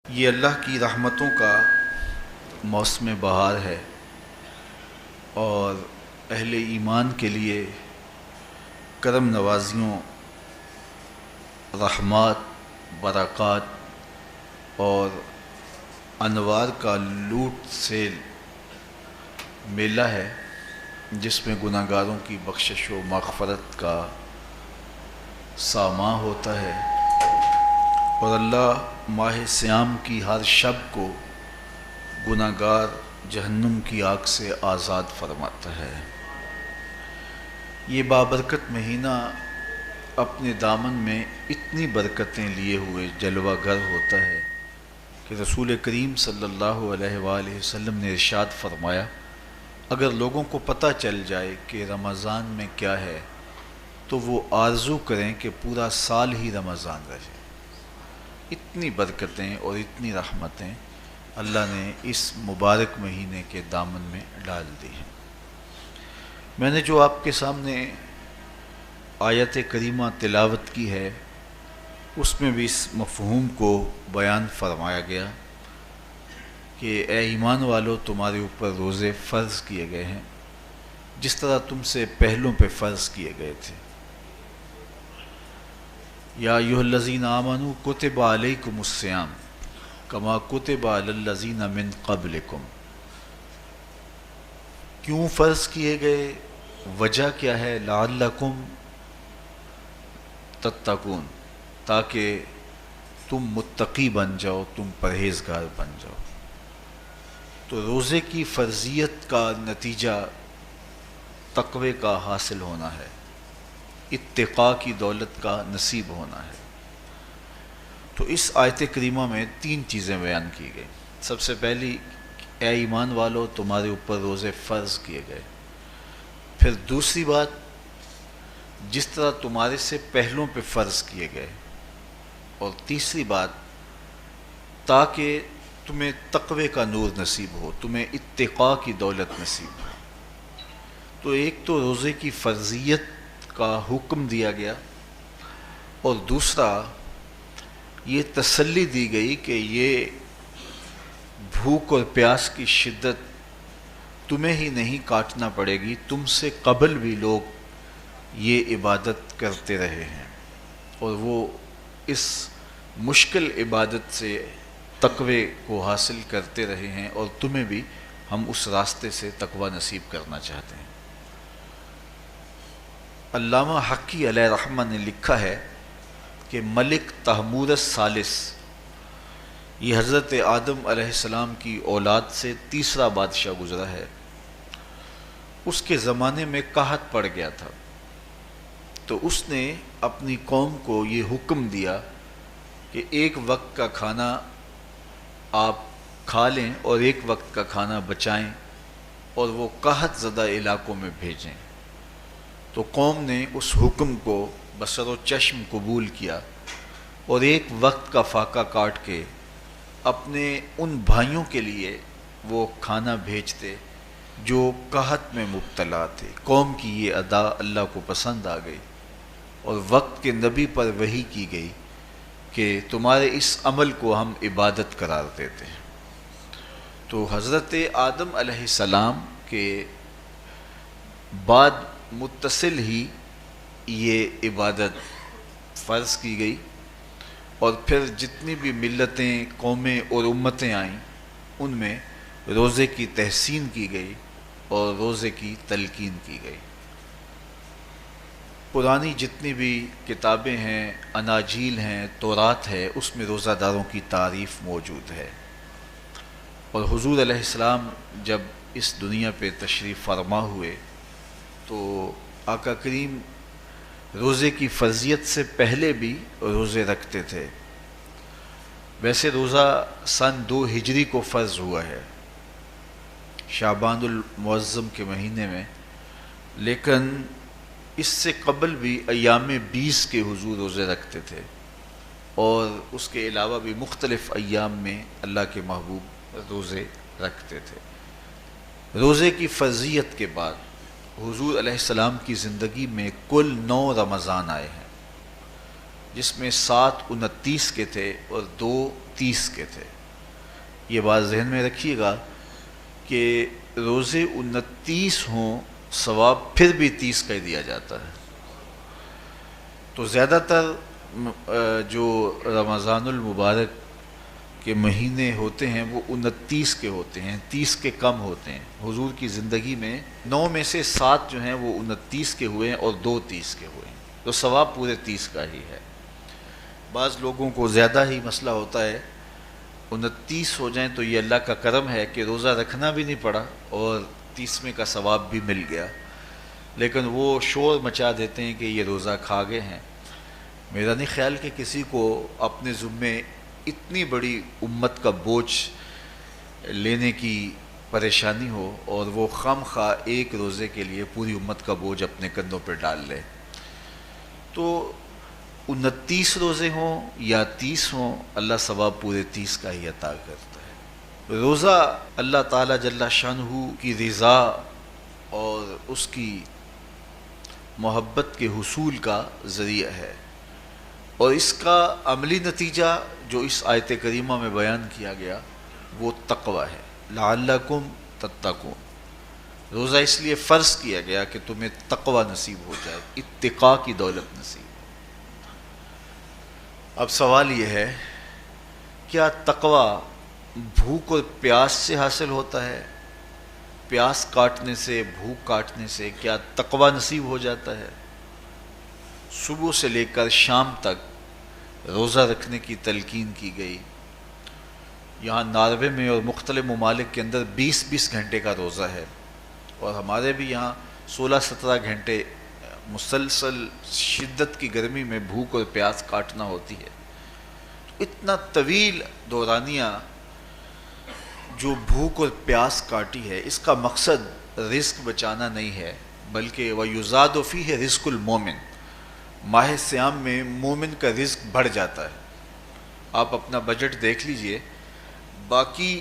یہ اللہ کی رحمتوں کا موسم بہار ہے اور اہل ایمان کے لیے کرم نوازیوں، رحمات، برکات اور انوار کا لوٹ سیل میلہ ہے، جس میں گناہ گاروں کی بخشش و مغفرت کا ساماں ہوتا ہے اور اللہ ماہ صیام کی ہر شب کو گناہ گار جہنم کی آگ سے آزاد فرماتا ہے۔ یہ بابرکت مہینہ اپنے دامن میں اتنی برکتیں لیے ہوئے جلوہ گر ہوتا ہے کہ رسول کریم صلی اللہ علیہ وآلہ وسلم نے ارشاد فرمایا، اگر لوگوں کو پتہ چل جائے کہ رمضان میں کیا ہے تو وہ آرزو کریں کہ پورا سال ہی رمضان رہے۔ اتنی برکتیں اور اتنی رحمتیں اللہ نے اس مبارک مہینے کے دامن میں ڈال دی ہیں۔ میں نے جو آپ کے سامنے آیت کریمہ تلاوت کی ہے، اس میں بھی اس مفہوم کو بیان فرمایا گیا کہ اے ایمان والو، تمہارے اوپر روزے فرض کیے گئے ہیں جس طرح تم سے پہلوں پہ فرض کیے گئے تھے۔ یا ایھا الذین آمنوا کتب علیکم الصیام کما کتب علی الذین من قبلکم۔ کیوں فرض کیے گئے؟ وجہ کیا ہے؟ لعلکم تتقون، تاکہ تم متقی بن جاؤ، تم پرہیزگار بن جاؤ۔ تو روزے کی فرضیت کا نتیجہ تقوی کا حاصل ہونا ہے، اتقاء کی دولت کا نصیب ہونا ہے۔ تو اس آیت کریمہ میں تین چیزیں بیان کی گئی۔ سب سے پہلی، اے ایمان والو، تمہارے اوپر روزے فرض کیے گئے۔ پھر دوسری بات، جس طرح تمہارے سے پہلوں پہ فرض کیے گئے۔ اور تیسری بات، تاکہ تمہیں تقوی کا نور نصیب ہو، تمہیں اتقاء کی دولت نصیب ہو۔ تو ایک تو روزے کی فرضیت کا حکم دیا گیا، اور دوسرا یہ تسلی دی گئی کہ یہ بھوک اور پیاس کی شدت تمہیں ہی نہیں کاٹنا پڑے گی، تم سے قبل بھی لوگ یہ عبادت کرتے رہے ہیں اور وہ اس مشکل عبادت سے تقوی کو حاصل کرتے رہے ہیں، اور تمہیں بھی ہم اس راستے سے تقوی نصیب کرنا چاہتے ہیں۔ علامہ حقی علیہ رحمہ نے لکھا ہے کہ ملک تحمور الثالث، یہ حضرت آدم علیہ السلام کی اولاد سے تیسرا بادشاہ گزرا ہے، اس کے زمانے میں قحط پڑ گیا تھا، تو اس نے اپنی قوم کو یہ حکم دیا کہ ایک وقت کا کھانا آپ کھا لیں اور ایک وقت کا کھانا بچائیں اور وہ قحط زدہ علاقوں میں بھیجیں۔ تو قوم نے اس حکم کو بصر و چشم قبول کیا اور ایک وقت کا فاقہ کاٹ کے اپنے ان بھائیوں کے لیے وہ کھانا بھیجتے جو قحط میں مبتلا تھے۔ قوم کی یہ ادا اللہ کو پسند آ گئی اور وقت کے نبی پر وحی کی گئی کہ تمہارے اس عمل کو ہم عبادت قرار دیتے ہیں۔ تو حضرت آدم علیہ السلام کے بعد متصل ہی یہ عبادت فرض کی گئی، اور پھر جتنی بھی ملتیں، قومیں اور امتیں آئیں، ان میں روزے کی تحسین کی گئی اور روزے کی تلقین کی گئی۔ پرانی جتنی بھی کتابیں ہیں، اناجیل ہیں، تورات ہے، اس میں روزہ داروں کی تعریف موجود ہے۔ اور حضور علیہ السلام جب اس دنیا پہ تشریف فرما ہوئے تو آقا کریم روزے کی فرضیت سے پہلے بھی روزے رکھتے تھے۔ ویسے روزہ سن 2 ہجری کو فرض ہوا ہے، شعبان المعظم کے مہینے میں، لیکن اس سے قبل بھی ایام 20 کے حضور روزے رکھتے تھے، اور اس کے علاوہ بھی مختلف ایام میں اللہ کے محبوب روزے رکھتے تھے۔ روزے کی فرضیت کے بعد حضور علیہ السلام کی زندگی میں کل 9 رمضان آئے ہیں، جس میں 7 29 کے تھے اور 2 30 کے تھے۔ یہ بات ذہن میں رکھیے گا کہ روزے 29 ہوں ثواب پھر بھی 30 کا ہی دیا جاتا ہے. تو زیادہ تر جو رمضان المبارک کے مہینے ہوتے ہیں وہ 29 کے ہوتے ہیں، 30 کے کم ہوتے ہیں. حضور کی زندگی میں 9 میں سے 7 جو ہیں وہ 29 کے ہوئے ہیں اور 2 30 کے ہوئے ہیں، تو ثواب پورے 30 کا ہی ہے. بعض لوگوں کو زیادہ ہی مسئلہ ہوتا ہے، 29 ہو جائیں تو یہ اللہ کا کرم ہے کہ روزہ رکھنا بھی نہیں پڑا اور 30ویں کا ثواب بھی مل گیا، لیکن وہ شور مچا دیتے ہیں کہ یہ روزہ کھا گئے ہیں. میرا نہیں خیال کہ کسی کو اپنے ذمے اتنی بڑی امت کا بوجھ لینے کی پریشانی ہو اور وہ خام خواہ ایک روزے کے لیے پوری امت کا بوجھ اپنے کندھوں پر ڈال لے. تو 29 روزے ہوں یا 30 ہوں، اللہ ثواب پورے 30 کا ہی عطا کرتا ہے. روزہ اللہ تعالیٰ جل شانہ کی رضا اور اس کی محبت کے حصول کا ذریعہ ہے، اور اس کا عملی نتیجہ جو اس آیت کریمہ میں بیان کیا گیا وہ تقوی ہے. لعلکم تتقون، روزہ اس لیے فرض کیا گیا کہ تمہیں تقوی نصیب ہو جائے، اتقاء کی دولت نصیب. اب سوال یہ ہے، کیا تقوی بھوک اور پیاس سے حاصل ہوتا ہے؟ پیاس کاٹنے سے، بھوک کاٹنے سے کیا تقوی نصیب ہو جاتا ہے؟ صبح سے لے کر شام تک روزہ رکھنے کی تلقین کی گئی. یہاں ناروے میں اور مختلف ممالک کے اندر 20 گھنٹے کا روزہ ہے، اور ہمارے بھی یہاں 16-17 گھنٹے مسلسل شدت کی گرمی میں بھوک اور پیاس کاٹنا ہوتی ہے. اتنا طویل دورانیہ جو بھوک اور پیاس کاٹی ہے، اس کا مقصد رزق بچانا نہیں ہے، بلکہ وَيُزَادُ فِيهِ رِزْقُ الْمُؤْمِنِ، ماہ سیام میں مومن کا رزق بڑھ جاتا ہے. آپ اپنا بجٹ دیکھ لیجئے، باقی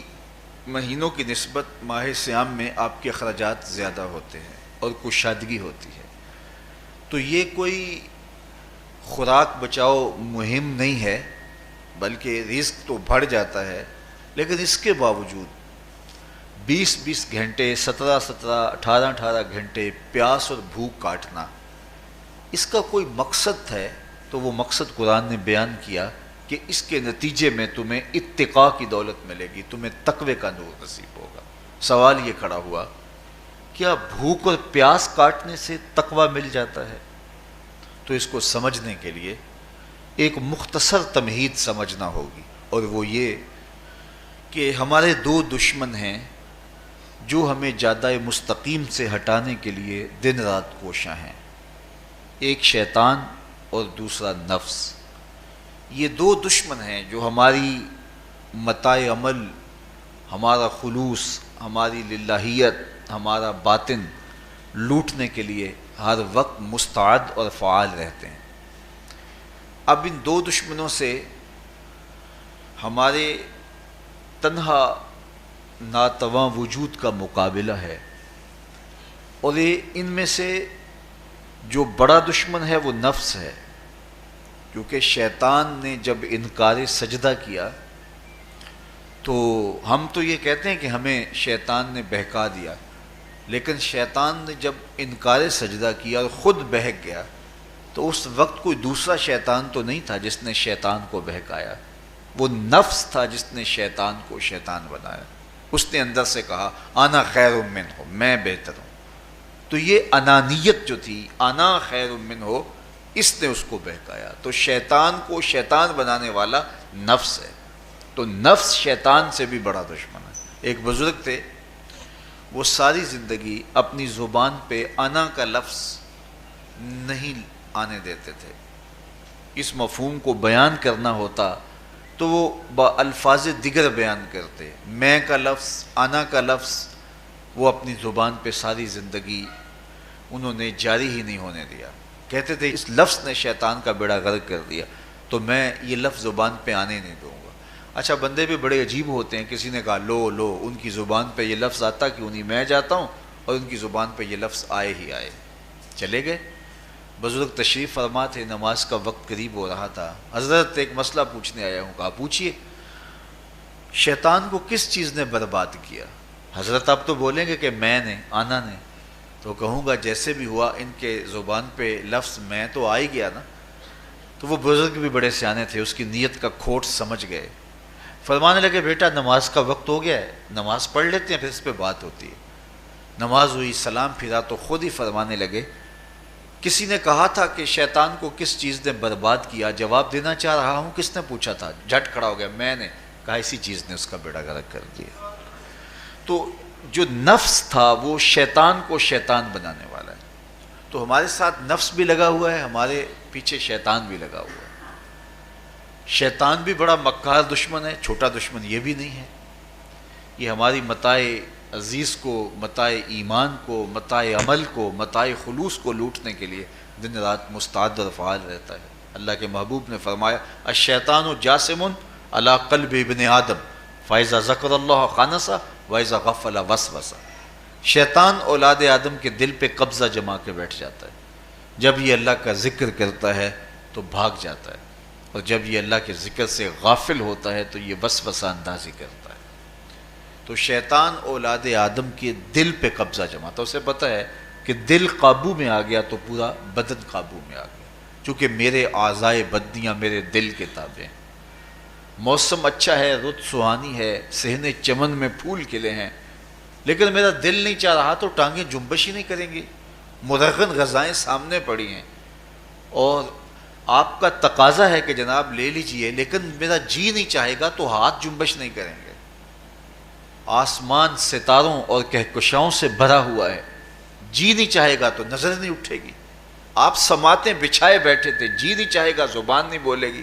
مہینوں کی نسبت ماہ سیام میں آپ کے اخراجات زیادہ ہوتے ہیں اور کشادگی ہوتی ہے. تو یہ کوئی خوراک بچاؤ مہم نہیں ہے، بلکہ رزق تو بڑھ جاتا ہے، لیکن اس کے باوجود 20 گھنٹے، 17 18 گھنٹے پیاس اور بھوک کاٹنا، اس کا کوئی مقصد ہے تو وہ مقصد قرآن نے بیان کیا کہ اس کے نتیجے میں تمہیں اتقاء کی دولت ملے گی، تمہیں تقوی کا نور نصیب ہوگا. سوال یہ کھڑا ہوا، کیا بھوک اور پیاس کاٹنے سے تقوی مل جاتا ہے؟ تو اس کو سمجھنے کے لیے ایک مختصر تمہید سمجھنا ہوگی، اور وہ یہ کہ ہمارے 2 دشمن ہیں جو ہمیں جادہ مستقیم سے ہٹانے کے لیے دن رات کوشاں ہیں. ایک شیطان اور دوسرا نفس. یہ 2 دشمن ہیں جو ہماری متاع عمل، ہمارا خلوص، ہماری للہیت، ہمارا باطن لوٹنے کے لیے ہر وقت مستعد اور فعال رہتے ہیں. اب ان 2 دشمنوں سے ہمارے تنہا ناتواں وجود کا مقابلہ ہے، اور ان میں سے جو بڑا دشمن ہے وہ نفس ہے، کیونکہ شیطان نے جب انکار سجدہ کیا تو ہم تو یہ کہتے ہیں کہ ہمیں شیطان نے بہکا دیا، لیکن شیطان نے جب انکار سجدہ کیا اور خود بہک گیا تو اس وقت کوئی دوسرا شیطان تو نہیں تھا جس نے شیطان کو بہکایا، وہ نفس تھا جس نے شیطان کو شیطان بنایا. اس نے اندر سے کہا انا خیر منہ، میں بہتر ہوں. تو یہ انانیت جو تھی، انا خیر منہ، اس نے اس کو بہکایا. تو شیطان کو شیطان بنانے والا نفس ہے، تو نفس شیطان سے بھی بڑا دشمن ہے. ایک بزرگ تھے، وہ ساری زندگی اپنی زبان پہ انا کا لفظ نہیں آنے دیتے تھے. اس مفہوم کو بیان کرنا ہوتا تو وہ با الفاظ دیگر بیان کرتے. میں کا لفظ، انا کا لفظ وہ اپنی زبان پہ ساری زندگی انہوں نے جاری ہی نہیں ہونے دیا. کہتے تھے اس لفظ نے شیطان کا بیڑا غرق کر دیا، تو میں یہ لفظ زبان پہ آنے نہیں دوں گا. اچھا، بندے بھی بڑے عجیب ہوتے ہیں. کسی نے کہا لو ان کی زبان پہ یہ لفظ آتا کیوں نہیں، میں جاتا ہوں اور ان کی زبان پہ یہ لفظ آئے ہی آئے. چلے گئے. بزرگ تشریف فرما تھے، نماز کا وقت قریب ہو رہا تھا. حضرت ایک مسئلہ پوچھنے آیا ہوں. کہا پوچھیے. شیطان کو کس چیز نے برباد کیا؟ حضرت آپ تو بولیں گے کہ میں نے، آنا نے، تو کہوں گا جیسے بھی ہوا ان کے زبان پہ لفظ میں تو آ ہی گیا نا. تو وہ بزرگ بھی بڑے سیانے تھے، اس کی نیت کا کھوٹ سمجھ گئے. فرمانے لگے بیٹا نماز کا وقت ہو گیا ہے، نماز پڑھ لیتے ہیں پھر اس پہ بات ہوتی ہے. نماز ہوئی، سلام پھرا تو خود ہی فرمانے لگے کسی نے کہا تھا کہ شیطان کو کس چیز نے برباد کیا، جواب دینا چاہ رہا ہوں کس نے پوچھا تھا، جھٹ کھڑا ہو گیا میں نے. کہا اسی چیز نے اس کا بیڑا غرق کر دیا. تو جو نفس تھا وہ شیطان کو شیطان بنانے والا ہے. تو ہمارے ساتھ نفس بھی لگا ہوا ہے، ہمارے پیچھے شیطان بھی لگا ہوا ہے. شیطان بھی بڑا مکار دشمن ہے، چھوٹا دشمن یہ بھی نہیں ہے. یہ ہماری متاع عزیز کو، متاع ایمان کو، متاع عمل کو، متاع خلوص کو لوٹنے کے لیے دن رات مستعد اور فعال رہتا ہے. اللہ کے محبوب نے فرمایا الشیطان جاسم علی قلب ابن آدم فاذا ذکر اللہ خانسہ واذا غفل وسوسہ. شیطان اولاد آدم کے دل پہ قبضہ جما کے بیٹھ جاتا ہے. جب یہ اللہ کا ذکر کرتا ہے تو بھاگ جاتا ہے، اور جب یہ اللہ کے ذکر سے غافل ہوتا ہے تو یہ وسوسہ اندازی کرتا ہے. تو شیطان اولاد آدم کے دل پہ قبضہ جماتا ہے. اسے پتہ ہے کہ دل قابو میں آ گیا تو پورا بدن قابو میں آ گیا، چونکہ میرے اعضائے بدنیاں میرے دل کے تابع ہیں. موسم اچھا ہے، رت سہانی ہے، صحن چمن میں پھول کھلے ہیں، لیکن میرا دل نہیں چاہ رہا تو ٹانگیں جنبش ہی نہیں کریں گی. مرغن غذائیں سامنے پڑی ہیں اور آپ کا تقاضا ہے کہ جناب لے لیجئے، لیکن میرا جی نہیں چاہے گا تو ہاتھ جنبش نہیں کریں گے. آسمان ستاروں اور کہکشاؤں سے بھرا ہوا ہے، جی نہیں چاہے گا تو نظر نہیں اٹھے گی. آپ سماعتیں بچھائے بیٹھے تھے، جی نہیں چاہے گا زبان نہیں بولے گی.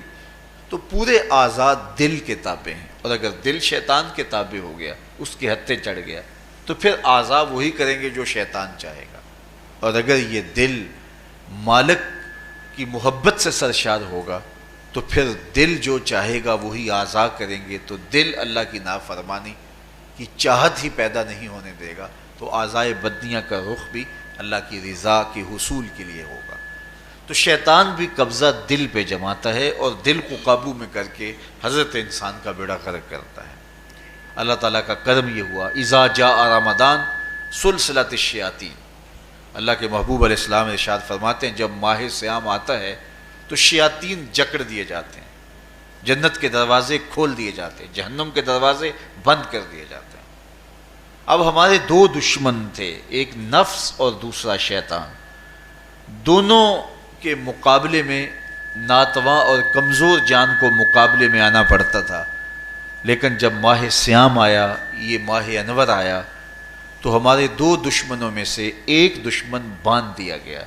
تو پورے آزاد دل کے تابع ہیں، اور اگر دل شیطان کے تابع ہو گیا، اس کے ہتھے چڑھ گیا، تو پھر اعضاء وہی کریں گے جو شیطان چاہے گا. اور اگر یہ دل مالک کی محبت سے سرشار ہوگا تو پھر دل جو چاہے گا وہی اعضاء کریں گے. تو دل اللہ کی نافرمانی کی چاہت ہی پیدا نہیں ہونے دے گا، تو اعضائے بدنیاں کا رخ بھی اللہ کی رضا کے حصول کے لیے ہوگا. تو شیطان بھی قبضہ دل پہ جماتا ہے اور دل کو قابو میں کر کے حضرت انسان کا بیڑا غرق کرتا ہے. اللہ تعالیٰ کا کرم یہ ہوا اذا جاء رمضان سلسلۃ الشیاطین. اللہ کے محبوب علیہ السلام ارشاد فرماتے ہیں جب ماہ صیام آتا ہے تو شیاطین جکڑ دیے جاتے ہیں، جنت کے دروازے کھول دیے جاتے ہیں، جہنم کے دروازے بند کر دیے جاتے ہیں. اب ہمارے دو دشمن تھے، ایک نفس اور دوسرا شیطان. دونوں کے مقابلے میں ناتواں اور کمزور جان کو مقابلے میں آنا پڑتا تھا. لیکن جب ماہ صیام آیا، یہ ماہ انور آیا، تو ہمارے دو دشمنوں میں سے ایک دشمن باندھ دیا گیا.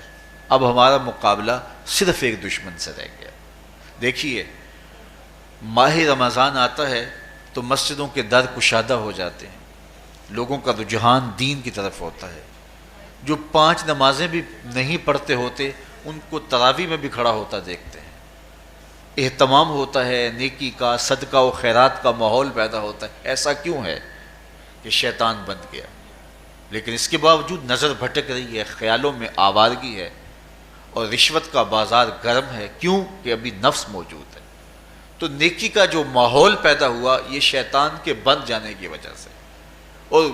اب ہمارا مقابلہ صرف ایک دشمن سے رہ گیا. دیکھیے ماہ رمضان آتا ہے تو مسجدوں کے در کشادہ ہو جاتے ہیں، لوگوں کا رجحان دین کی طرف ہوتا ہے. جو 5 نمازیں بھی نہیں پڑھتے ہوتے ان کو تراویح میں بھی کھڑا ہوتا دیکھتے ہیں. اہتمام ہوتا ہے، نیکی کا، صدقہ و خیرات کا ماحول پیدا ہوتا ہے. ایسا کیوں ہے کہ شیطان بند گیا؟ لیکن اس کے باوجود نظر بھٹک رہی ہے، خیالوں میں آوارگی ہے، اور رشوت کا بازار گرم ہے. کیوں؟ کہ ابھی نفس موجود ہے. تو نیکی کا جو ماحول پیدا ہوا یہ شیطان کے بند جانے کی وجہ سے، اور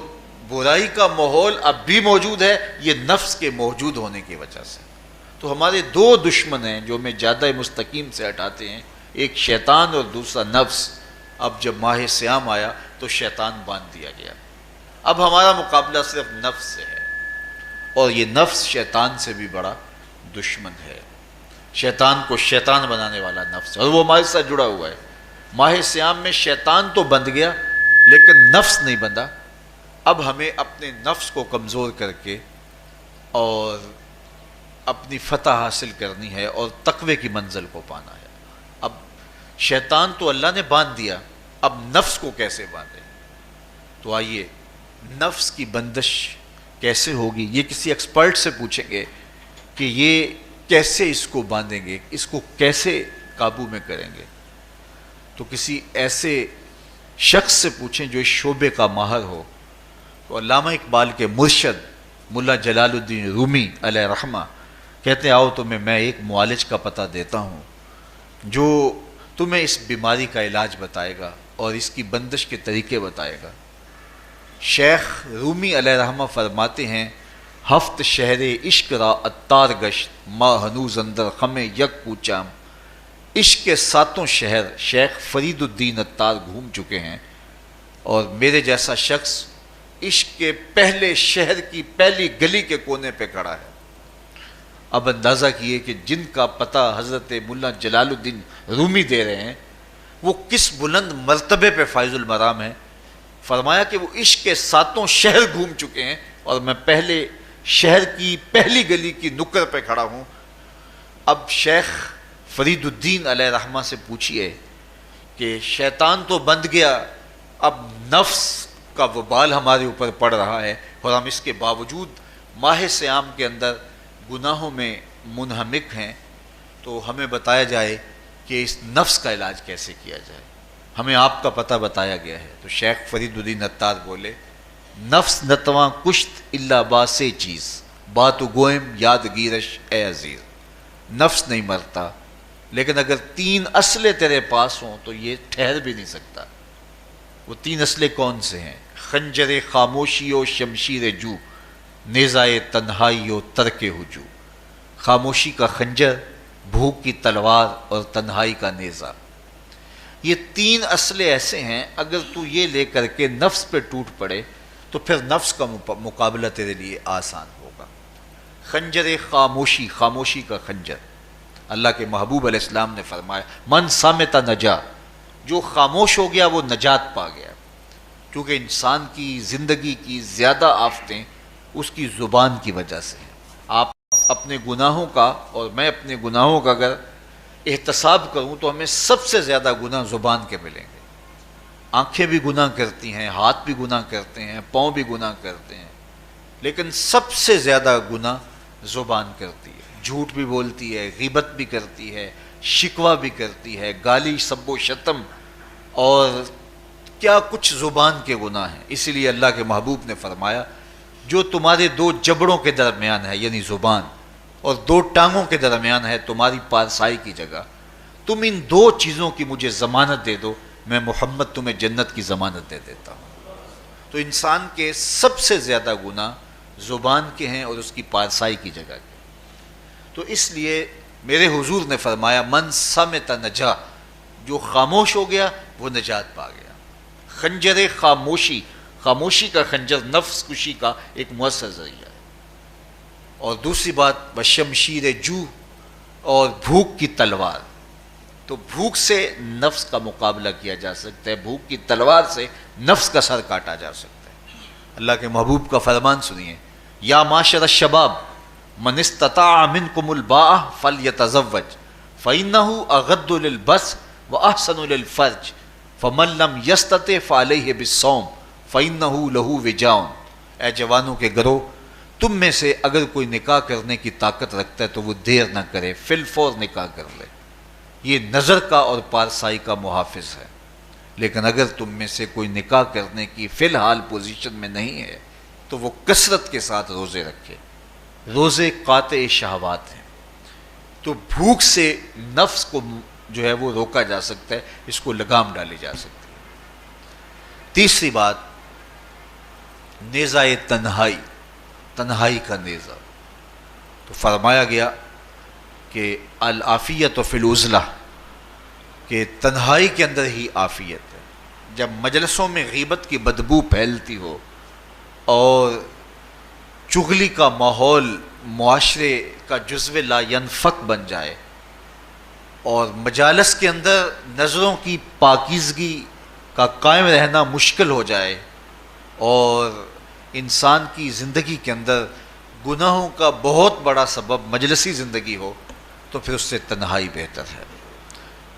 برائی کا ماحول اب بھی موجود ہے یہ نفس کے موجود ہونے کی وجہ سے. تو ہمارے دو دشمن ہیں جو ہمیں جادہ مستقیم سے ہٹاتے ہیں، ایک شیطان اور دوسرا نفس. اب جب ماہ صیام آیا تو شیطان باندھ دیا گیا. اب ہمارا مقابلہ صرف نفس سے ہے، اور یہ نفس شیطان سے بھی بڑا دشمن ہے. شیطان کو شیطان بنانے والا نفس ہے، اور وہ ہمارے ساتھ جڑا ہوا ہے. ماہ صیام میں شیطان تو بند گیا لیکن نفس نہیں بندھا. اب ہمیں اپنے نفس کو کمزور کر کے اور اپنی فتح حاصل کرنی ہے اور تقوی کی منزل کو پانا ہے. اب شیطان تو اللہ نے باندھ دیا، اب نفس کو کیسے باندھے؟ تو آئیے نفس کی بندش کیسے ہوگی یہ کسی ایکسپرٹ سے پوچھیں گے کہ یہ کیسے اس کو باندھیں گے، اس کو کیسے قابو میں کریں گے. تو کسی ایسے شخص سے پوچھیں جو اس شعبے کا ماہر ہو. تو علامہ اقبال کے مرشد ملا جلال الدین رومی علیہ رحمہ کہتے ہیں آؤ تمہیں میں ایک معالج کا پتہ دیتا ہوں جو تمہیں اس بیماری کا علاج بتائے گا. اور اس کی بندش کے طریقے بتائے گا۔ شیخ رومی علیہ رحمہ فرماتے ہیں ہفت شہر عشق را اتار گشت ما ہنوز اندر خم یک کوچام۔ عشق کے 7 شہر شیخ فرید الدین اتار گھوم چکے ہیں، اور میرے جیسا شخص عشق کے پہلے شہر کی پہلی گلی کے کونے پہ کھڑا ہے۔ اب اندازہ کیے کہ جن کا پتہ حضرت ملا جلال الدین رومی دے رہے ہیں وہ کس بلند مرتبے پہ فائز المرام ہے۔ فرمایا کہ وہ عشق کے 7 شہر گھوم چکے ہیں اور میں پہلے شہر کی پہلی گلی کی نکر پہ کھڑا ہوں۔ اب شیخ فرید الدین علیہ رحمہ سے پوچھئے کہ شیطان تو بند گیا، اب نفس کا وبال ہمارے اوپر پڑ رہا ہے اور ہم اس کے باوجود ماہ صیام کے اندر گناہوں میں منہمک ہیں، تو ہمیں بتایا جائے کہ اس نفس کا علاج کیسے کیا جائے، ہمیں آپ کا پتہ بتایا گیا ہے۔ تو شیخ فرید الدین اتار بولے نفس نتواں کشت اللہ باسے چیز بات گوئم یاد گیرش اے عزیز۔ نفس نہیں مرتا، لیکن اگر 3 اسلحے تیرے پاس ہوں تو یہ ٹھہر بھی نہیں سکتا۔ وہ 3 اسلحے کون سے ہیں؟ خنجر خاموشی و شمشیر جو، نیزائے تنہائی و ترک ہجو۔ خاموشی کا خنجر، بھوک کی تلوار اور تنہائی کا نیزہ، یہ 3 اسلحے ایسے ہیں اگر تو یہ لے کر کے نفس پہ ٹوٹ پڑے تو پھر نفس کا مقابلہ تیرے لیے آسان ہوگا۔ خنجر خاموشی، خاموشی کا خنجر، اللہ کے محبوب علیہ السلام نے فرمایا من صامت نجا، جو خاموش ہو گیا وہ نجات پا گیا، کیونکہ انسان کی زندگی کی زیادہ آفتیں اس کی زبان کی وجہ سے ہیں۔ آپ اپنے گناہوں کا اور میں اپنے گناہوں کا اگر احتساب کروں تو ہمیں سب سے زیادہ گناہ زبان کے ملیں گے۔ آنکھیں بھی گناہ کرتی ہیں، ہاتھ بھی گناہ کرتے ہیں، پاؤں بھی گناہ کرتے ہیں، لیکن سب سے زیادہ گناہ زبان کرتی ہے۔ جھوٹ بھی بولتی ہے، غیبت بھی کرتی ہے، شکوہ بھی کرتی ہے، گالی سب و شتم اور کیا کچھ زبان کے گناہ ہیں۔ اسی لیے اللہ کے محبوب نے فرمایا جو تمہارے 2 جبڑوں کے درمیان ہے یعنی زبان اور 2 ٹانگوں کے درمیان ہے تمہاری پارسائی کی جگہ، تم ان 2 چیزوں کی مجھے ضمانت دے دو، میں محمد تمہیں جنت کی ضمانت دے دیتا ہوں۔ تو انسان کے سب سے زیادہ گناہ زبان کے ہیں اور اس کی پارسائی کی جگہ کے۔ تو اس لیے میرے حضور نے فرمایا من صامت نجا، جو خاموش ہو گیا وہ نجات پا گیا۔ خنجر خاموشی، خاموشی کا خنجر نفس کشی کا ایک مؤثر ذریعہ ہے۔ اور دوسری بات بشمشیر جو، اور بھوک کی تلوار، تو بھوک سے نفس کا مقابلہ کیا جا سکتا ہے، بھوک کی تلوار سے نفس کا سر کاٹا جا سکتا ہے۔ اللہ کے محبوب کا فرمان سنیے یا معاشر الشباب من استطاع منکم الباء فلیتزوج فإنہ اغض للبصر واحسن للفرج فمن لم یستطع فعلیہ بالصوم فإنہ لہ وجاء۔ اے جوانوں کے گروہ، تم میں سے اگر کوئی نکاح کرنے کی طاقت رکھتا ہے تو وہ دیر نہ کرے، فی الفور نکاح کر لے، یہ نظر کا اور پارسائی کا محافظ ہے۔ لیکن اگر تم میں سے کوئی نکاح کرنے کی فی الحال پوزیشن میں نہیں ہے تو وہ کثرت کے ساتھ روزے رکھے۔ روزے قاطع شہوات ہیں، تو بھوک سے نفس کو جو ہے وہ روکا جا سکتا ہے، اس کو لگام ڈالی جا سکتی ہے۔ تیسری بات نیزہ تنہائی، تنہائی کا نیزہ، تو فرمایا گیا کہ العافیت فی العزلہ، کہ تنہائی کے اندر ہی عافیت ہے۔ جب مجلسوں میں غیبت کی بدبو پھیلتی ہو اور چغلی کا ماحول معاشرے کا جزو لا ینفک بن جائے اور مجالس کے اندر نظروں کی پاکیزگی کا قائم رہنا مشکل ہو جائے اور انسان کی زندگی کے اندر گناہوں کا بہت بڑا سبب مجلسی زندگی ہو تو پھر اس سے تنہائی بہتر ہے۔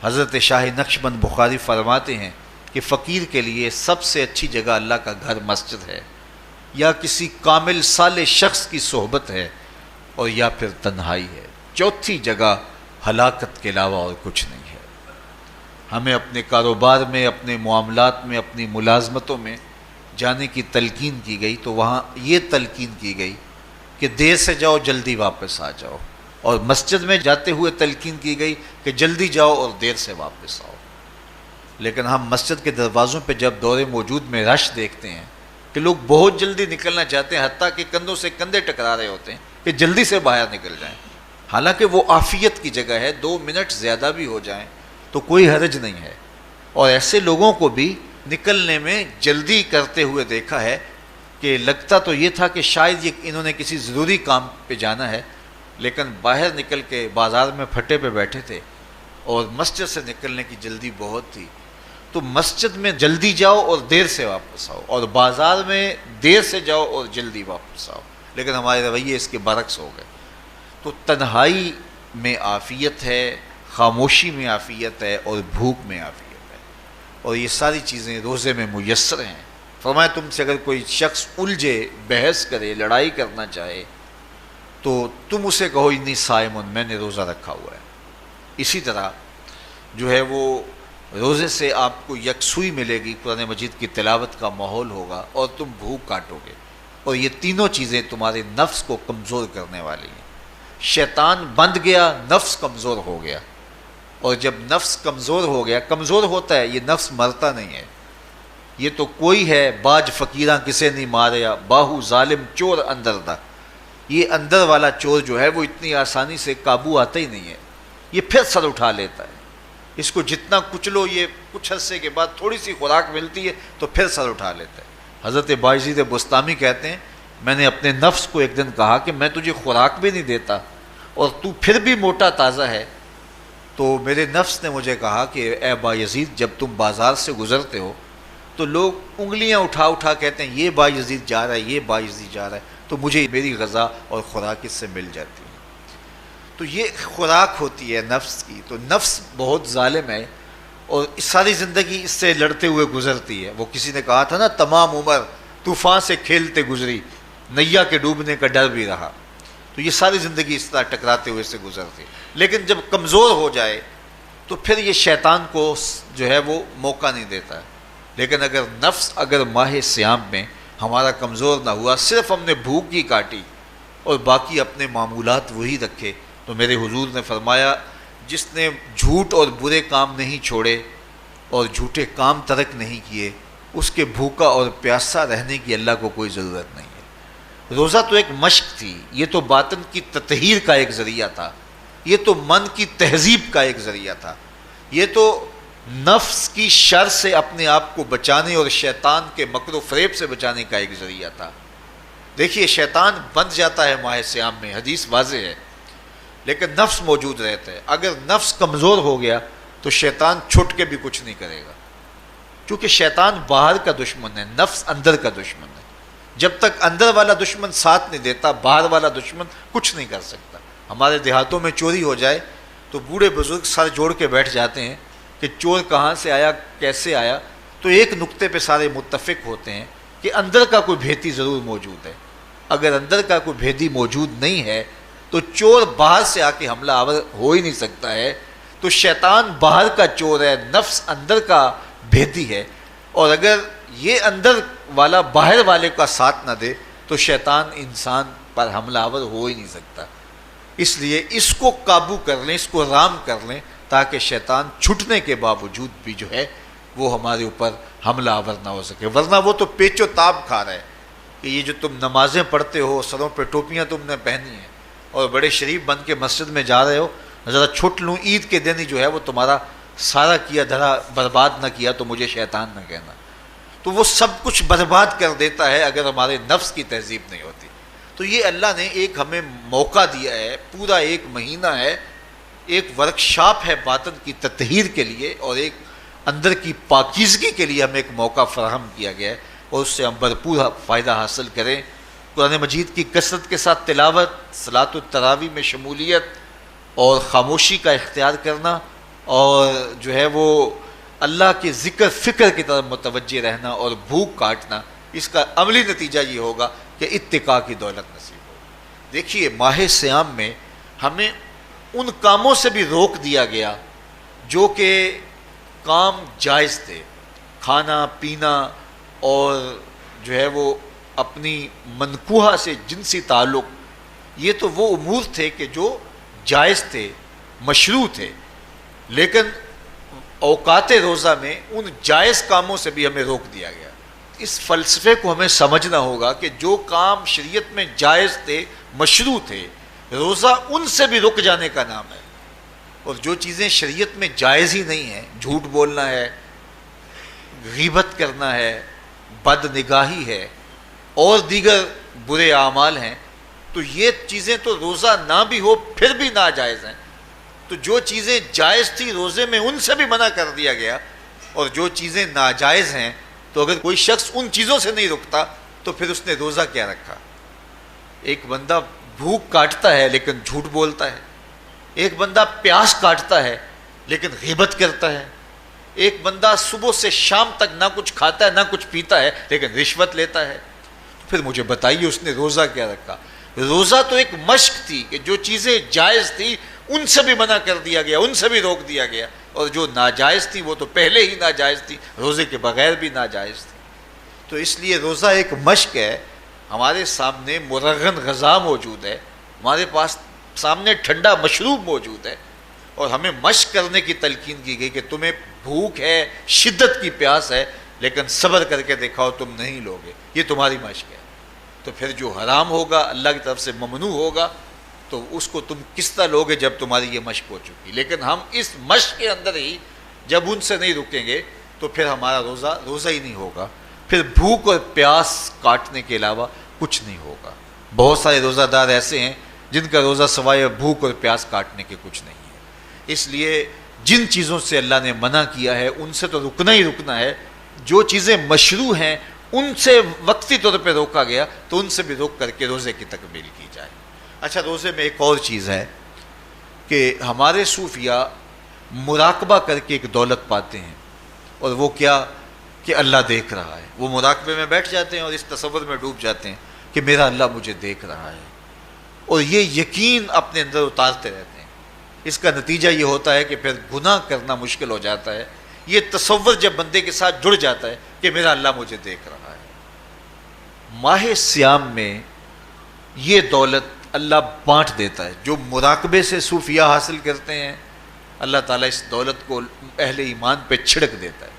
حضرت شاہ نقشبند بخاری فرماتے ہیں کہ فقیر کے لیے سب سے اچھی جگہ اللہ کا گھر مسجد ہے، یا کسی کامل صالح شخص کی صحبت ہے، اور یا پھر تنہائی ہے۔ چوتھی جگہ ہلاکت کے علاوہ اور کچھ نہیں ہے۔ ہمیں اپنے کاروبار میں، اپنے معاملات میں، اپنی ملازمتوں میں جانے کی تلقین کی گئی تو وہاں یہ تلقین کی گئی کہ دیر سے جاؤ جلدی واپس آ جاؤ، اور مسجد میں جاتے ہوئے تلقین کی گئی کہ جلدی جاؤ اور دیر سے واپس آؤ۔ لیکن ہم مسجد کے دروازوں پہ جب دور موجود میں رش دیکھتے ہیں کہ لوگ بہت جلدی نکلنا چاہتے ہیں، حتیٰ کہ کندھوں سے کندھے ٹکرا رہے ہوتے ہیں کہ جلدی سے باہر نکل جائیں، حالانکہ وہ عافیت کی جگہ ہے، 2 منٹ زیادہ بھی ہو جائیں تو کوئی حرج نہیں ہے۔ اور ایسے لوگوں کو بھی نکلنے میں جلدی کرتے ہوئے دیکھا ہے کہ لگتا تو یہ تھا کہ شاید انہوں نے کسی ضروری کام پہ جانا ہے، لیکن باہر نکل کے بازار میں پھٹے پہ بیٹھے تھے اور مسجد سے نکلنے کی جلدی بہت تھی۔ تو مسجد میں جلدی جاؤ اور دیر سے واپس آؤ، اور بازار میں دیر سے جاؤ اور جلدی واپس آؤ، لیکن ہمارے رویے اس کے برعکس ہو گئے۔ تو تنہائی میں عافیت ہے، خاموشی میں عافیت ہے، اور بھوک میں عافیت ہے، اور یہ ساری چیزیں روزے میں میسر ہیں۔ فرمایا تم سے اگر کوئی شخص الجھے، بحث کرے، لڑائی کرنا چاہے تو تم اسے کہو انی صائم، میں نے روزہ رکھا ہوا ہے۔ اسی طرح جو ہے وہ روزے سے آپ کو یکسوئی ملے گی، قرآن مجید کی تلاوت کا ماحول ہوگا، اور تم بھوک کاٹو گے، اور یہ تینوں چیزیں تمہارے نفس کو کمزور کرنے والی ہیں۔ شیطان بند گیا، نفس کمزور ہو گیا، اور جب نفس کمزور ہو گیا، کمزور ہوتا ہے، یہ نفس مرتا نہیں ہے۔ یہ تو کوئی ہے باج فقیراں کسے نہیں ماریا، باہو ظالم چور اندر دا، یہ اندر والا چور جو ہے وہ اتنی آسانی سے قابو آتا ہی نہیں ہے، یہ پھر سر اٹھا لیتا ہے۔ اس کو جتنا کچلو، یہ کچھ عرصے کے بعد تھوڑی سی خوراک ملتی ہے تو پھر سر اٹھا لیتا ہے۔ حضرت بایزید بستامی کہتے ہیں میں نے اپنے نفس کو ایک دن کہا کہ میں تجھے خوراک بھی نہیں دیتا اور تو پھر بھی موٹا تازہ ہے، تو میرے نفس نے مجھے کہا کہ اے بایزید جب تم بازار سے گزرتے ہو تو لوگ انگلیاں اٹھا اٹھا کہتے ہیں یہ بایزید جا رہا ہے، یہ بایزید جا رہا ہے، تو مجھے میری غذا اور خوراک اس سے مل جاتی ہے۔ تو یہ خوراک ہوتی ہے نفس کی۔ تو نفس بہت ظالم ہے، اور ساری زندگی اس سے لڑتے ہوئے گزرتی ہے۔ وہ کسی نے کہا تھا نا تمام عمر طوفان سے کھیلتے گزری، نیا کے ڈوبنے کا ڈر بھی رہا۔ تو یہ ساری زندگی اس طرح ٹکراتے ہوئے سے گزرتی ہے، لیکن جب کمزور ہو جائے تو پھر یہ شیطان کو جو ہے وہ موقع نہیں دیتا ہے۔ لیکن اگر نفس اگر ماہ صیام میں ہمارا کمزور نہ ہوا، صرف ہم نے بھوک ہی کاٹی اور باقی اپنے معمولات وہی رکھے، تو میرے حضور نے فرمایا جس نے جھوٹ اور برے کام نہیں چھوڑے اور جھوٹے کام ترک نہیں کیے، اس کے بھوکا اور پیاسا رہنے کی اللہ کو کوئی ضرورت نہیں ہے۔ روزہ تو ایک مشق تھی، یہ تو باطن کی تطہیر کا ایک ذریعہ تھا، یہ تو من کی تہذیب کا ایک ذریعہ تھا، یہ تو نفس کی شر سے اپنے آپ کو بچانے اور شیطان کے مکر و فریب سے بچانے کا ایک ذریعہ تھا۔ دیکھیے شیطان بند جاتا ہے ماہ صیام میں، حدیث واضح ہے، لیکن نفس موجود رہتا ہے۔ اگر نفس کمزور ہو گیا تو شیطان چھٹ کے بھی کچھ نہیں کرے گا، کیونکہ شیطان باہر کا دشمن ہے، نفس اندر کا دشمن ہے۔ جب تک اندر والا دشمن ساتھ نہیں دیتا، باہر والا دشمن کچھ نہیں کر سکتا۔ ہمارے دیہاتوں میں چوری ہو جائے تو بوڑھے بزرگ سر جوڑ کے بیٹھ جاتے ہیں کہ چور کہاں سے آیا، کیسے آیا، تو ایک نقطے پہ سارے متفق ہوتے ہیں کہ اندر کا کوئی بھیتی ضرور موجود ہے۔ اگر اندر کا کوئی بھیتی موجود نہیں ہے تو چور باہر سے آ کے حملہ آور ہو ہی نہیں سکتا ہے۔ تو شیطان باہر کا چور ہے، نفس اندر کا بھیتی ہے، اور اگر یہ اندر والا باہر والے کا ساتھ نہ دے تو شیطان انسان پر حملہ آور ہو ہی نہیں سکتا۔ اس لیے اس کو قابو کر لیں، اس کو رام کر لیں، تاکہ شیطان چھٹنے کے باوجود بھی جو ہے وہ ہمارے اوپر حملہ آور نہ ہو سکے۔ ورنہ وہ تو پیچ و تاب کھا رہا ہے کہ یہ جو تم نمازیں پڑھتے ہو، سروں پہ ٹوپیاں تم نے پہنی ہیں اور بڑے شریف بن کے مسجد میں جا رہے ہو، ذرا چھٹ لوں عید کے دن ہی جو ہے وہ تمہارا سارا کیا دھرا برباد نہ کیا تو مجھے شیطان نہ کہنا۔ تو وہ سب کچھ برباد کر دیتا ہے اگر ہمارے نفس کی تہذیب نہیں ہوتی۔ تو یہ اللہ نے ایک ہمیں موقع دیا ہے، پورا ایک مہینہ ہے، ایک ورکشاپ ہے باطن کی تطہیر کے لیے اور ایک اندر کی پاکیزگی کے لیے ہمیں ایک موقع فراہم کیا گیا ہے، اور اس سے ہم بھرپور فائدہ حاصل کریں۔ قرآن مجید کی کثرت کے ساتھ تلاوت، صلاۃ التراویح میں شمولیت اور خاموشی کا اختیار کرنا، اور جو ہے وہ اللہ کے ذکر فکر کی طرف متوجہ رہنا اور بھوک کاٹنا، اس کا عملی نتیجہ یہ ہوگا کہ اتقاء کی دولت نصیب ہوگی۔ دیکھیے ماہ صیام میں ہمیں ان کاموں سے بھی روک دیا گیا جو کہ کام جائز تھے، کھانا پینا اور جو ہے وہ اپنی منکوحہ سے جنسی تعلق، یہ تو وہ امور تھے کہ جو جائز تھے، مشروع تھے، لیکن اوقات روزہ میں ان جائز کاموں سے بھی ہمیں روک دیا گیا۔ اس فلسفے کو ہمیں سمجھنا ہوگا کہ جو کام شریعت میں جائز تھے، مشروع تھے، روزہ ان سے بھی رک جانے کا نام ہے، اور جو چیزیں شریعت میں جائز ہی نہیں ہیں، جھوٹ بولنا ہے، غیبت کرنا ہے، بد نگاہی ہے اور دیگر برے اعمال ہیں، تو یہ چیزیں تو روزہ نہ بھی ہو پھر بھی ناجائز ہیں۔ تو جو چیزیں جائز تھی روزے میں ان سے بھی منع کر دیا گیا، اور جو چیزیں ناجائز ہیں تو اگر کوئی شخص ان چیزوں سے نہیں رکتا تو پھر اس نے روزہ کیا رکھا؟ ایک بندہ بھوک کاٹتا ہے لیکن جھوٹ بولتا ہے، ایک بندہ پیاس کاٹتا ہے لیکن غیبت کرتا ہے، ایک بندہ صبح سے شام تک نہ کچھ کھاتا ہے نہ کچھ پیتا ہے لیکن رشوت لیتا ہے، پھر مجھے بتائیے اس نے روزہ کیا رکھا؟ روزہ تو ایک مشق تھی کہ جو چیزیں جائز تھی ان سے بھی منع کر دیا گیا، ان سے بھی روک دیا گیا، اور جو ناجائز تھی وہ تو پہلے ہی ناجائز تھی، روزے کے بغیر بھی ناجائز تھی۔ تو اس لیے روزہ ایک مشق ہے۔ ہمارے سامنے مرغن غذا موجود ہے، ہمارے پاس سامنے ٹھنڈا مشروب موجود ہے، اور ہمیں مشق کرنے کی تلقین کی گئی کہ تمہیں بھوک ہے، شدت کی پیاس ہے، لیکن صبر کر کے دکھاؤ تم نہیں لوگے، یہ تمہاری مشق ہے۔ تو پھر جو حرام ہوگا، اللہ کی طرف سے ممنوع ہوگا، تو اس کو تم کس طرح لوگے جب تمہاری یہ مشق ہو چکی؟ لیکن ہم اس مشق کے اندر ہی جب ان سے نہیں رکیں گے تو پھر ہمارا روزہ ہی نہیں ہوگا، پھر بھوک اور پیاس کاٹنے کے علاوہ کچھ نہیں ہوگا۔ بہت سارے روزہ دار ایسے ہیں جن کا روزہ سوائے بھوک اور پیاس کاٹنے کے کچھ نہیں ہے۔ اس لیے جن چیزوں سے اللہ نے منع کیا ہے ان سے تو رکنا ہی رکنا ہے، جو چیزیں مشروع ہیں ان سے وقتی طور پہ روکا گیا تو ان سے بھی روک کر کے روزے کی تکمیل کی جائے۔ اچھا، روزے میں ایک اور چیز ہے کہ ہمارے صوفیاء مراقبہ کر کے ایک دولت پاتے ہیں، اور وہ کیا کہ اللہ دیکھ رہا ہے۔ وہ مراقبے میں بیٹھ جاتے ہیں اور اس تصور میں ڈوب جاتے ہیں کہ میرا اللہ مجھے دیکھ رہا ہے، اور یہ یقین اپنے اندر اتارتے رہتے ہیں۔ اس کا نتیجہ یہ ہوتا ہے کہ پھر گناہ کرنا مشکل ہو جاتا ہے۔ یہ تصور جب بندے کے ساتھ جڑ جاتا ہے کہ میرا اللہ مجھے دیکھ رہا ہے۔ ماہ سیام میں یہ دولت اللہ بانٹ دیتا ہے۔ جو مراقبے سے صوفیاء حاصل کرتے ہیں، اللہ تعالیٰ اس دولت کو اہل ایمان پہ چھڑک دیتا ہے۔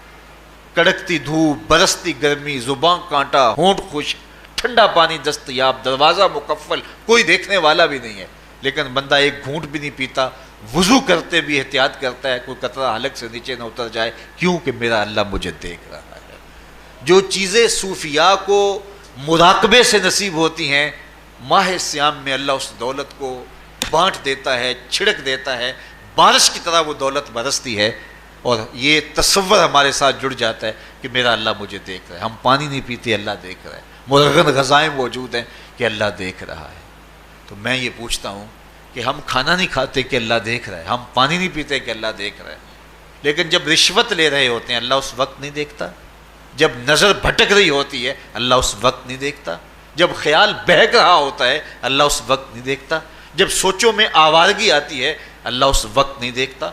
کڑکتی دھوپ، برستی گرمی، زبان کانٹا، ہونٹ خشک، ٹھنڈا پانی دستیاب، دروازہ مقفل، کوئی دیکھنے والا بھی نہیں ہے، لیکن بندہ ایک گھونٹ بھی نہیں پیتا، وضو کرتے بھی احتیاط کرتا ہے کوئی قطرہ حلق سے نیچے نہ اتر جائے، کیوں کہ میرا اللہ مجھے دیکھ رہا ہے۔ جو چیزیں صوفیاء کو مراقبے سے نصیب ہوتی ہیں، ماہ سیام میں اللہ اس دولت کو بانٹ دیتا ہے، چھڑک دیتا ہے، بارش کی طرح وہ دولت برستی ہے، اور یہ تصور ہمارے ساتھ جڑ جاتا ہے کہ میرا اللہ مجھے دیکھ رہا ہے۔ ہم پانی نہیں پیتے، اللہ دیکھ رہا ہے، مرغن غذائیں موجود ہیں کہ اللہ دیکھ رہا ہے۔ تو میں یہ پوچھتا ہوں کہ ہم کھانا نہیں کھاتے کہ اللہ دیکھ رہا ہے، ہم پانی نہیں پیتے کہ اللہ دیکھ رہا ہے، لیکن جب رشوت لے رہے ہوتے ہیں اللہ اس وقت نہیں دیکھتا؟ جب نظر بھٹک رہی ہوتی ہے اللہ اس وقت نہیں دیکھتا؟ جب خیال بہک رہا ہوتا ہے اللہ اس وقت نہیں دیکھتا؟ جب سوچوں میں آوارگی آتی ہے اللہ اس وقت نہیں دیکھتا؟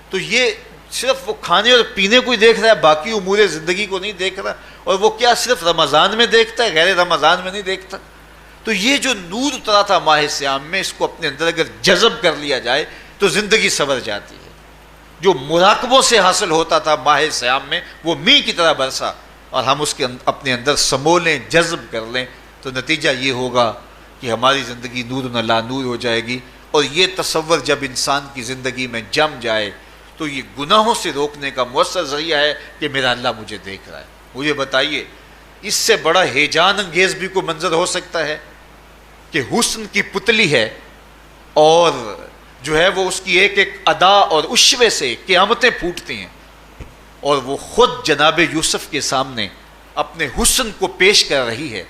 تو یہ صرف وہ کھانے اور پینے کو ہی دیکھ رہا ہے، باقی امور زندگی کو نہیں دیکھ رہا، اور وہ کیا صرف رمضان میں دیکھتا ہے، غیر رمضان میں نہیں دیکھتا؟ تو یہ جو نور اترا تھا ماہ سیام میں، اس کو اپنے اندر اگر جذب کر لیا جائے تو زندگی سنور جاتی ہے۔ جو مراقبوں سے حاصل ہوتا تھا ماہ سیام میں، وہ میںہ کی طرح برسا، اور ہم اس کے اپنے اندر سمولیں، جذب کر لیں، تو نتیجہ یہ ہوگا کہ ہماری زندگی نور نہ لا نور ہو جائے گی۔ اور یہ تصور جب انسان کی زندگی میں جم جائے تو یہ گناہوں سے روکنے کا مؤثر ذریعہ ہے کہ میرا اللہ مجھے دیکھ رہا ہے۔ مجھے بتائیے اس سے بڑا ہیجان انگیز بھی کوئی منظر ہو سکتا ہے کہ حسن کی پتلی ہے، اور جو ہے وہ اس کی ایک ایک ادا اور اشوے سے قیامتیں پھوٹتی ہیں، اور وہ خود جناب یوسف کے سامنے اپنے حسن کو پیش کر رہی ہے،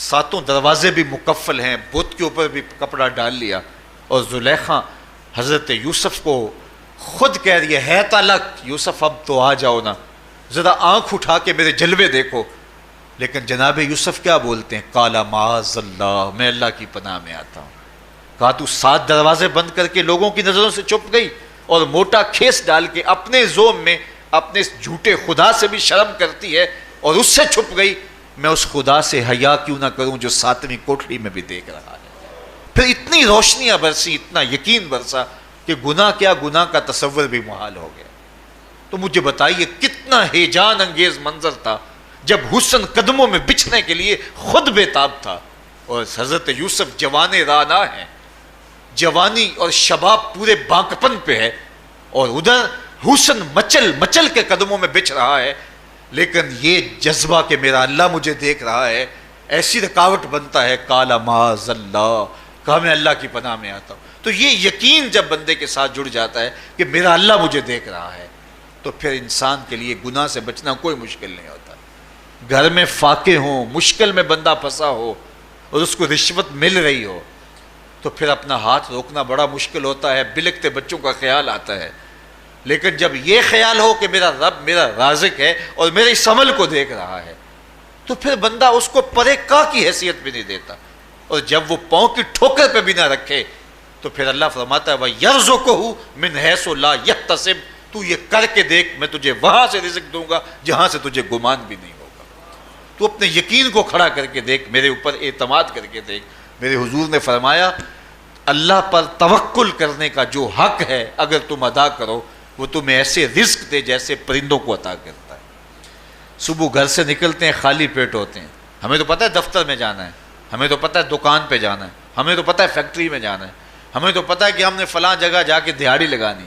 ساتوں دروازے بھی مکفل ہیں، بت کے اوپر بھی کپڑا ڈال لیا، اور زلیخا حضرت یوسف کو خود کہہ رہی ہے تالک یوسف اب تو آ جاؤ نا، ذرا آنکھ اٹھا کے میرے جلوے دیکھو۔ لیکن جناب یوسف کیا بولتے ہیں؟ قال معاذ اللہ، میں اللہ کی پناہ میں آتا ہوں۔ کہا تو 7 دروازے بند کر کے لوگوں کی نظروں سے چھپ گئی، اور موٹا کھیس ڈال کے اپنے زوم میں اپنے اس جھوٹے خدا سے بھی شرم کرتی ہے اور اس سے چھپ گئی، میں اس خدا سے حیا کیوں نہ کروں جو 7ویں کوٹھڑی میں بھی دیکھ رہا ہے۔ پھر اتنی روشنیاں برسی، اتنا یقین برسا کہ گناہ کیا، گناہ کا تصور بھی محال ہو گیا۔ تو مجھے بتائیے کتنا ہیجان انگیز منظر تھا جب حسن قدموں میں بچھنے کے لیے خود بےتاب تھا، اور حضرت یوسف جوان رانا ہیں، جوانی اور شباب پورے بانکپن پہ ہے، اور ادھر حسن مچل مچل کے قدموں میں بچھ رہا ہے، لیکن یہ جذبہ کہ میرا اللہ مجھے دیکھ رہا ہے ایسی رکاوٹ بنتا ہے، قال معاذ اللہ، کہا میں اللہ کی پناہ میں آتا ہوں۔ تو یہ یقین جب بندے کے ساتھ جڑ جاتا ہے کہ میرا اللہ مجھے دیکھ رہا ہے، تو پھر انسان کے لیے گناہ سے بچنا کوئی مشکل نہیں ہوتا۔ گھر میں فاقے ہوں، مشکل میں بندہ پھنسا ہو اور اس کو رشوت مل رہی ہو، تو پھر اپنا ہاتھ روکنا بڑا مشکل ہوتا ہے، بلکتے بچوں کا خیال آتا ہے۔ لیکن جب یہ خیال ہو کہ میرا رب میرا رازق ہے اور میرے اس عمل کو دیکھ رہا ہے، تو پھر بندہ اس کو پرے کا کی حیثیت بھی نہیں دیتا، اور جب وہ پاؤں کی ٹھوکر پہ بھی نہ رکھے تو پھر اللہ فرماتا ہے وَيَرْزُقُهُ مِنْ حَيْثُ لَا يَحْتَسِبُ، تو یہ کر کے دیکھ میں تجھے وہاں سے رزق دوں گا جہاں سے تجھے گمان بھی نہیں ہوگا۔ تو اپنے یقین کو کھڑا کر کے دیکھ، میرے اوپر اعتماد کر کے دیکھ۔ میرے حضور نے فرمایا اللہ پر توکل کرنے کا جو حق ہے اگر تم ادا کرو، وہ تمہیں ایسے رزق دے جیسے پرندوں کو عطا کرتا ہے۔ صبح گھر سے نکلتے ہیں خالی پیٹ ہوتے ہیں، ہمیں تو پتہ ہے دفتر میں جانا ہے، ہمیں تو پتہ ہے دکان پہ جانا ہے، ہمیں تو پتہ ہے فیکٹری میں جانا ہے، ہمیں تو پتہ ہے کہ ہم نے فلاں جگہ جا کے دہاڑی لگانی،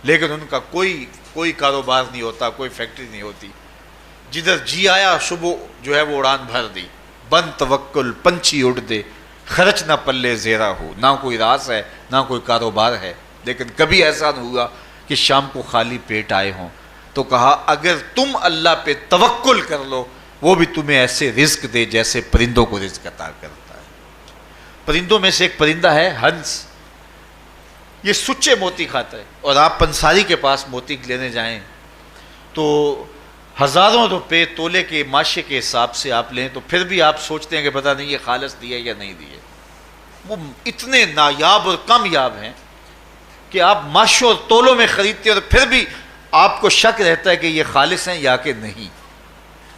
لیکن ان کا کوئی کاروبار نہیں ہوتا، کوئی فیکٹری نہیں ہوتی۔ جدھر جی آیا صبح جو ہے وہ اڑان بھر دی، بن توکل پنچھی اڑ دے، خرچ نہ پلے زیرہ ہو، نہ کوئی راس ہے نہ کوئی کاروبار ہے، لیکن کبھی ایسا نہ ہوا کہ شام کو خالی پیٹ آئے ہوں۔ تو کہا اگر تم اللہ پہ توکل کر لو، وہ بھی تمہیں ایسے رزق دے جیسے پرندوں کو رزق عطا کرتا ہے۔ پرندوں میں سے ایک پرندہ ہے ہنس، یہ سچے موتی کھاتا ہے، اور آپ پنساری کے پاس موتی لینے جائیں تو ہزاروں روپے تولے کے ماشے کے حساب سے آپ لیں تو پھر بھی آپ سوچتے ہیں کہ پتہ نہیں یہ خالص دیے یا نہیں دیے۔ وہ اتنے نایاب اور کامیاب ہیں کہ آپ ماشوں اور تولوں میں خریدتے ہیں اور پھر بھی آپ کو شک رہتا ہے کہ یہ خالص ہیں یا کہ نہیں۔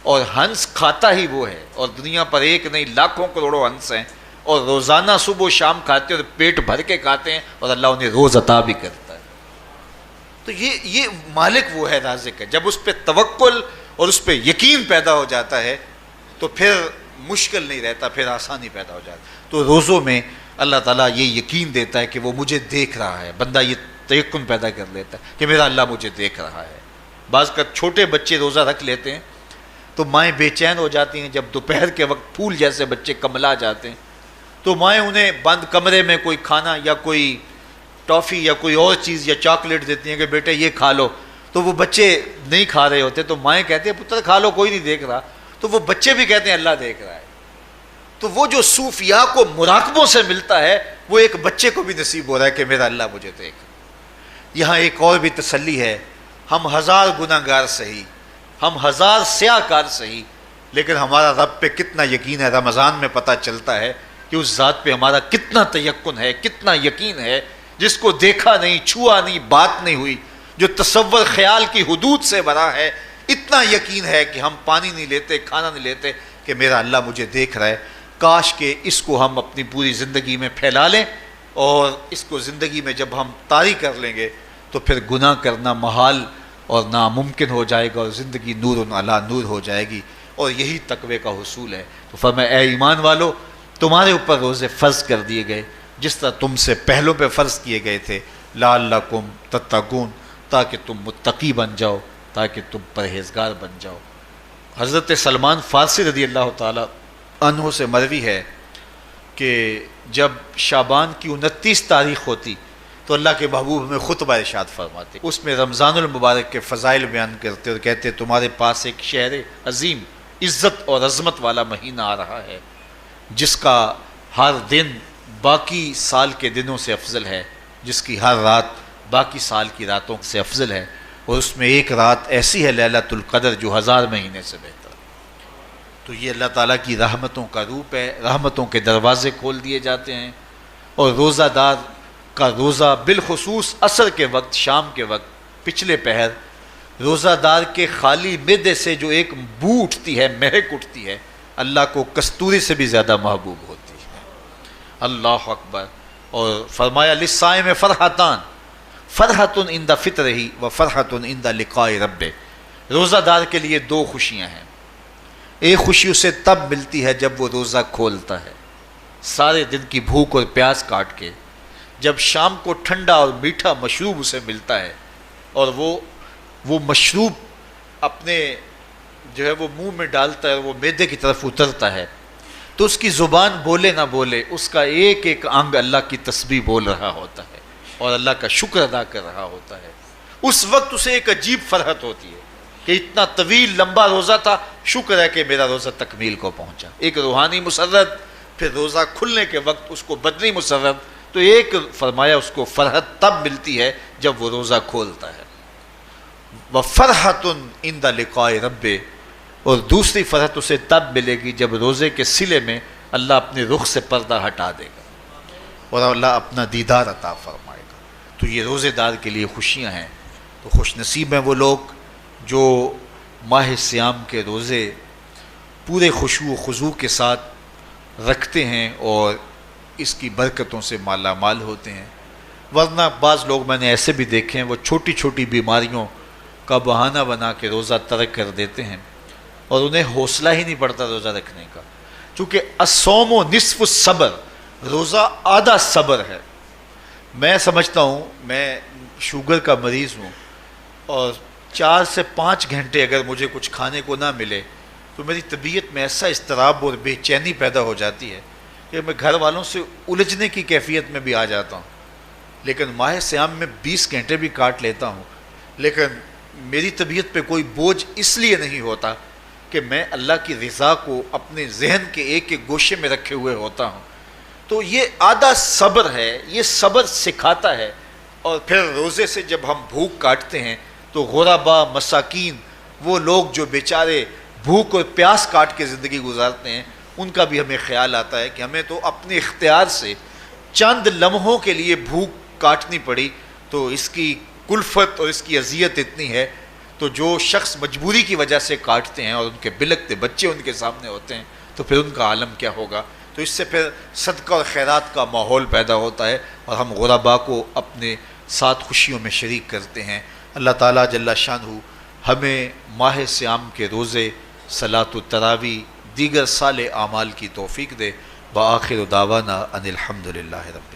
اور ہنس کھاتا ہی وہ ہے، اور دنیا پر ایک نہیں لاکھوں کروڑوں ہنس ہیں، اور روزانہ صبح و شام کھاتے ہیں اور پیٹ بھر کے کھاتے ہیں، اور اللہ انہیں روز عطا بھی کرتا ہے۔ تو یہ مالک وہ ہے، رازق ہے۔ جب اس پہ توکل اور اس پہ یقین پیدا ہو جاتا ہے تو پھر مشکل نہیں رہتا، پھر آسانی پیدا ہو جاتی۔ تو روزوں میں اللہ تعالیٰ یہ یقین دیتا ہے کہ وہ مجھے دیکھ رہا ہے، بندہ یہ تیقن پیدا کر لیتا ہے کہ میرا اللہ مجھے دیکھ رہا ہے۔ بعض کا چھوٹے بچے روزہ رکھ لیتے ہیں تو مائیں بے چین ہو جاتی ہیں، جب دوپہر کے وقت پھول جیسے بچے کملا جاتے ہیں تو مائیں انہیں بند کمرے میں کوئی کھانا یا کوئی ٹافی یا کوئی اور چیز یا چاکلیٹ دیتی ہیں کہ بیٹے یہ کھا لو، تو وہ بچے نہیں کھا رہے ہوتے تو مائیں کہتے ہیں پتر کھا لو، کوئی نہیں دیکھ رہا، تو وہ بچے بھی کہتے ہیں اللہ دیکھ رہا ہے۔ تو وہ جو صوفیاء کو مراقبوں سے ملتا ہے وہ ایک بچے کو بھی نصیب ہو رہا ہے کہ میرا اللہ مجھے دیکھ۔ یہاں ایک اور بھی تسلی ہے، ہم ہزار گناہ گار سہی، ہم ہزار سیاہ کار سہی، لیکن ہمارا رب پہ کتنا یقین ہے رمضان میں پتہ چلتا ہے کہ اس ذات پہ ہمارا کتنا تیقن ہے، کتنا یقین ہے، جس کو دیکھا نہیں، چھوا نہیں، بات نہیں ہوئی، جو تصور خیال کی حدود سے بھرا ہے، اتنا یقین ہے کہ ہم پانی نہیں لیتے، کھانا نہیں لیتے کہ میرا اللہ مجھے دیکھ رہا ہے۔ کاش کہ اس کو ہم اپنی پوری زندگی میں پھیلا لیں، اور اس کو زندگی میں جب ہم طاری کر لیں گے تو پھر گناہ کرنا محال اور ناممکن ہو جائے گا، اور زندگی نور علی نور ہو جائے گی، اور یہی تقوی کا حصول ہے۔ تو فرمایا اے ایمان والو، تمہارے اوپر روزے فرض کر دیے گئے جس طرح تم سے پہلوں پہ فرض کیے گئے تھے، لعلکم تتقون، تاکہ تم متقی بن جاؤ، تاکہ تم پرہیزگار بن جاؤ۔ حضرت سلمان فارسی رضی اللہ تعالی عنہ سے مروی ہے کہ جب شعبان کی 29 تاریخ ہوتی تو اللہ کے محبوب ہمیں خطبہ ارشاد فرماتے، اس میں رمضان المبارک کے فضائل بیان کرتے اور کہتے تمہارے پاس ایک شہر عظیم عزت اور عظمت والا مہینہ آ رہا ہے، جس کا ہر دن باقی سال کے دنوں سے افضل ہے، جس کی ہر رات باقی سال کی راتوں سے افضل ہے، اور اس میں ایک رات ایسی ہے لیلۃ القدر جو 1000 مہینے سے بہتر۔ تو یہ اللہ تعالیٰ کی رحمتوں کا روپ ہے، رحمتوں کے دروازے کھول دیے جاتے ہیں، اور روزہ دار کا روزہ بالخصوص عصر کے وقت، شام کے وقت، پچھلے پہر، روزہ دار کے خالی معدے سے جو ایک بو اٹھتی ہے، مہک اٹھتی ہے، اللہ کو کستوری سے بھی زیادہ محبوب ہوتی ہے۔ اللہ اکبر۔ اور فرمایا للصائم فرحتان، فرحۃ عند فطرہ و فرحۃ عند لقاء رب، روزہ دار کے لیے دو خوشیاں ہیں۔ ایک خوشی اسے تب ملتی ہے جب وہ روزہ کھولتا ہے، سارے دن کی بھوک اور پیاس کاٹ کے، جب شام کو ٹھنڈا اور میٹھا مشروب اسے ملتا ہے اور وہ مشروب اپنے جو ہے وہ منہ میں ڈالتا ہے، وہ معدے کی طرف اترتا ہے، تو اس کی زبان بولے نہ بولے اس کا ایک ایک انگ اللہ کی تسبیح بول رہا ہوتا ہے اور اللہ کا شکر ادا کر رہا ہوتا ہے۔ اس وقت اسے ایک عجیب فرحت ہوتی ہے کہ اتنا طویل لمبا روزہ تھا، شکر ہے کہ میرا روزہ تکمیل کو پہنچا۔ ایک روحانی مسرت، پھر روزہ کھلنے کے وقت اس کو بدنی مسرت، تو ایک فرمایا اس کو فرحت تب ملتی ہے جب وہ روزہ کھولتا ہے۔ وَفَرْحَةٌ عِنْدَ لِقَاءِ رَبِّ، اور دوسری فرحت اسے تب ملے گی جب روزے کے صلے میں اللہ اپنے رخ سے پردہ ہٹا دے گا اور اللہ اپنا دیدار عطا فرمائے گا۔ تو یہ روزے دار کے لیے خوشیاں ہیں۔ تو خوش نصیب ہیں وہ لوگ جو ماہ صیام کے روزے پورے خشوع و خضوع کے ساتھ رکھتے ہیں اور اس کی برکتوں سے مالا مال ہوتے ہیں۔ ورنہ بعض لوگ میں نے ایسے بھی دیکھے ہیں، وہ چھوٹی چھوٹی بیماریوں کا بہانہ بنا کے روزہ ترک کر دیتے ہیں اور انہیں حوصلہ ہی نہیں پڑتا روزہ رکھنے کا، چونکہ الصوم نصف الصبر، روزہ آدھا صبر ہے۔ میں سمجھتا ہوں، میں شوگر کا مریض ہوں اور 4 سے 5 گھنٹے اگر مجھے کچھ کھانے کو نہ ملے تو میری طبیعت میں ایسا اضطراب اور بے چینی پیدا ہو جاتی ہے کہ میں گھر والوں سے الجھنے کی کیفیت میں بھی آ جاتا ہوں۔ لیکن ماہ صیام میں 20 گھنٹے بھی کاٹ لیتا ہوں، لیکن میری طبیعت پہ کوئی بوجھ اس لیے نہیں ہوتا کہ میں اللہ کی رضا کو اپنے ذہن کے ایک ایک گوشے میں رکھے ہوئے ہوتا ہوں۔ تو یہ آدھا صبر ہے، یہ صبر سکھاتا ہے۔ اور پھر روزے سے جب ہم بھوک کاٹتے ہیں تو غربا، مساکین، وہ لوگ جو بیچارے بھوک اور پیاس کاٹ کے زندگی گزارتے ہیں، ان کا بھی ہمیں خیال آتا ہے کہ ہمیں تو اپنے اختیار سے چند لمحوں کے لیے بھوک کاٹنی پڑی، تو اس کی کلفت اور اس کی اذیت اتنی ہے۔ تو جو شخص مجبوری کی وجہ سے کاٹتے ہیں اور ان کے بلکتے بچے ان کے سامنے ہوتے ہیں تو پھر ان کا عالم کیا ہوگا۔ تو اس سے پھر صدقہ اور خیرات کا ماحول پیدا ہوتا ہے اور ہم غربا کو اپنے ساتھ خوشیوں میں شریک کرتے ہیں۔ اللہ تعالیٰ جل شانہ ہمیں ماہ صیام کے روزے، صلاۃ التراویح، دیگر صالح اعمال کی توفیق دے۔ وآخر دعوانا ان الحمد للہ رب